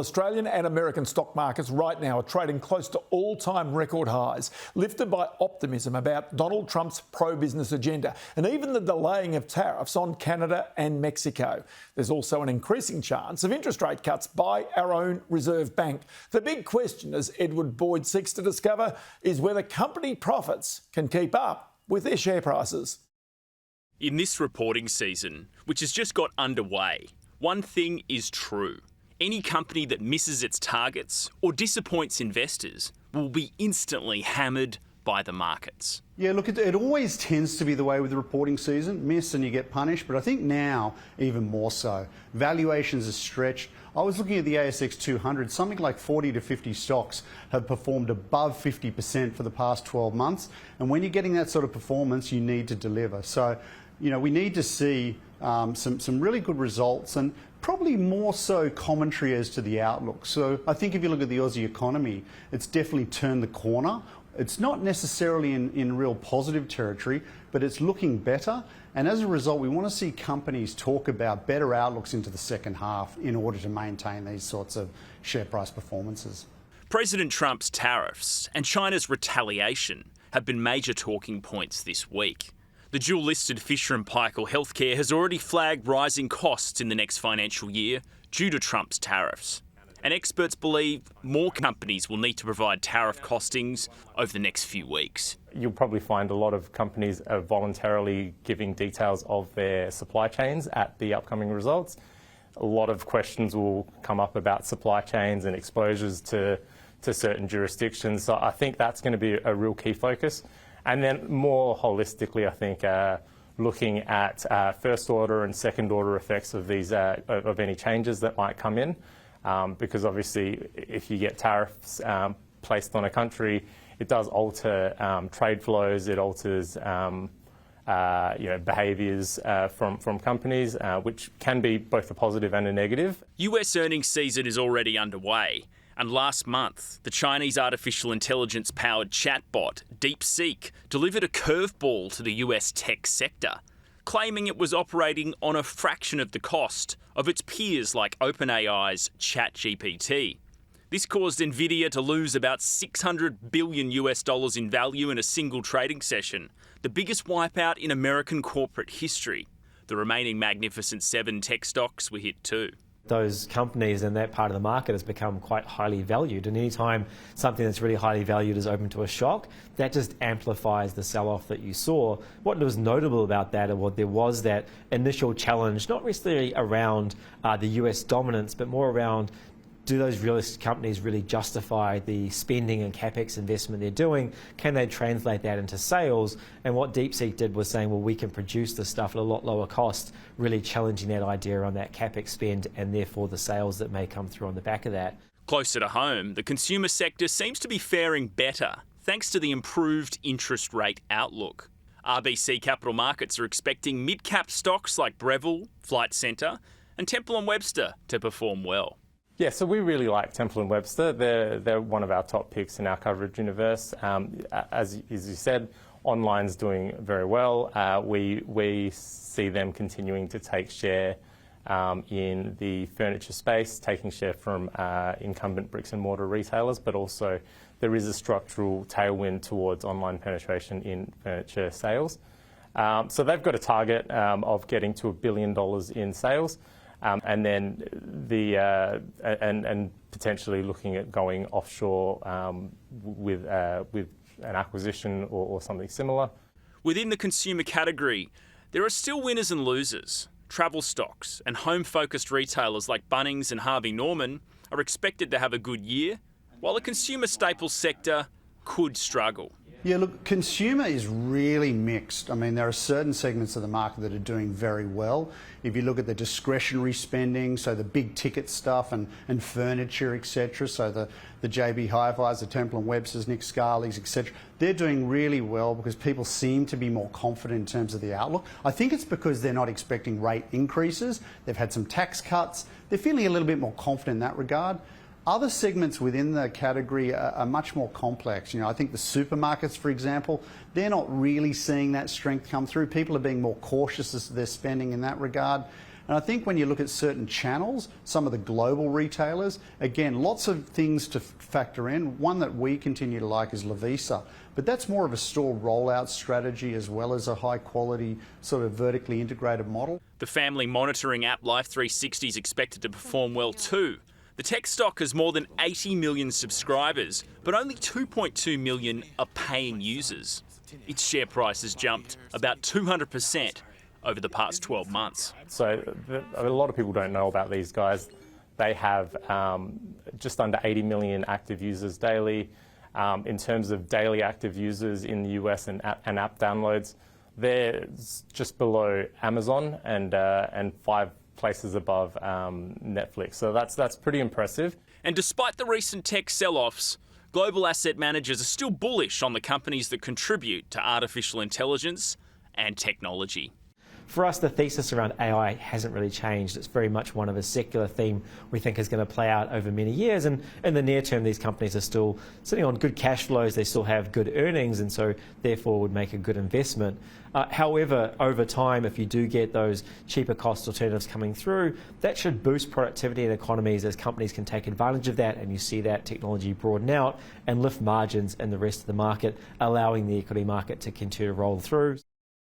Australian and American stock markets right now are trading close to all-time record highs, lifted by optimism about Donald Trump's pro-business agenda and even the delaying of tariffs on Canada and Mexico. There's also an increasing chance of interest rate cuts by our own Reserve Bank. The big question, as Edward Boyd seeks to discover, is whether company profits can keep up with their share prices. In this reporting season, which has just got underway, one thing is true. Any company that misses its targets or disappoints investors will be instantly hammered by the markets. Yeah, look, it always tends to be the way with the reporting season. Miss and you get punished, but I think now even more so. Valuations are stretched. I was looking at the ASX 200, something like 40 to 50 stocks have performed above 50% for the past 12 months. And when you're getting that sort of performance, you need to deliver. So, you know, we need to see some really good results and probably more so commentary as to the outlook. So I think if you look at the Aussie economy, it's definitely turned the corner. It's not necessarily in real positive territory, but it's looking better. And as a result, we want to see companies talk about better outlooks into the second half in order to maintain these sorts of share price performances. President Trump's tariffs and China's retaliation have been major talking points this week. The dual-listed Fisher & Paykel Healthcare has already flagged rising costs in the next financial year due to Trump's tariffs. And experts believe more companies will need to provide tariff costings over the next few weeks. You'll probably find a lot of companies are voluntarily giving details of their supply chains at the upcoming results. A lot of questions will come up about supply chains and exposures to certain jurisdictions. So I think that's going to be a real key focus. And then more holistically, I think looking at first order and second order effects of these of any changes that might come in, because obviously if you get tariffs placed on a country, it does alter trade flows, it alters behaviours from companies, which can be both a positive and a negative. US earnings season is already underway. And last month, the Chinese artificial intelligence-powered chatbot DeepSeek delivered a curveball to the US tech sector, claiming it was operating on a fraction of the cost of its peers like OpenAI's ChatGPT. This caused Nvidia to lose about $600 billion in value in a single trading session, the biggest wipeout in American corporate history. The remaining Magnificent Seven tech stocks were hit too. Those companies in that part of the market has become quite highly valued, and anytime something that's really highly valued is open to a shock, that just amplifies the sell-off that you saw. What was notable about that, there was that initial challenge, not necessarily around the US dominance, but more around, do those real estate companies really justify the spending and capex investment they're doing? Can they translate that into sales? And what DeepSeek did was saying, well, we can produce this stuff at a lot lower cost, really challenging that idea on that capex spend and therefore the sales that may come through on the back of that. Closer to home, the consumer sector seems to be faring better thanks to the improved interest rate outlook. RBC Capital Markets are expecting mid-cap stocks like Breville, Flight Centre and Temple & Webster to perform well. Yeah, so we really like Temple & Webster. They're one of our top picks in our coverage universe. As you said, online's doing very well. We see them continuing to take share in the furniture space, taking share from incumbent bricks and mortar retailers, but also there is a structural tailwind towards online penetration in furniture sales. So they've got a target of getting to $1 billion in sales. And then and potentially looking at going offshore with an acquisition or something similar. Within the consumer category, there are still winners and losers. Travel stocks and home-focused retailers like Bunnings and Harvey Norman are expected to have a good year, while the consumer staples sector could struggle. Yeah, look, consumer is really mixed. I mean, there are certain segments of the market that are doing very well. If you look at the discretionary spending, so the big ticket stuff and furniture, etc., so the JB Hi-Fis, the Temple & Websters, Nick Scali's, etc., they're doing really well because people seem to be more confident in terms of the outlook. I think it's because they're not expecting rate increases. They've had some tax cuts. They're feeling a little bit more confident in that regard. Other segments within the category are much more complex. You know, I think the supermarkets, for example, they're not really seeing that strength come through. People are being more cautious as to their spending in that regard. And I think when you look at certain channels, some of the global retailers, again, lots of things to factor in. One that we continue to like is Lovisa, but that's more of a store rollout strategy as well as a high quality sort of vertically integrated model. The family monitoring app Life360 is expected to perform well too. The tech stock has more than 80 million subscribers, but only 2.2 million are paying users. Its share price has jumped about 200% over the past 12 months. So a lot of people don't know about these guys. They have just under 80 million active users daily. In terms of daily active users in the US and app downloads, they're just below Amazon and 5 places above Netflix. So that's pretty impressive. And despite the recent tech sell-offs, global asset managers are still bullish on the companies that contribute to artificial intelligence and technology. For us, the thesis around AI hasn't really changed. It's very much one of a secular theme we think is going to play out over many years. And in the near term, these companies are still sitting on good cash flows. They still have good earnings, and so therefore would make a good investment. However, over time, if you do get those cheaper cost alternatives coming through, that should boost productivity in economies as companies can take advantage of that, and you see that technology broaden out and lift margins in the rest of the market, allowing the equity market to continue to roll through.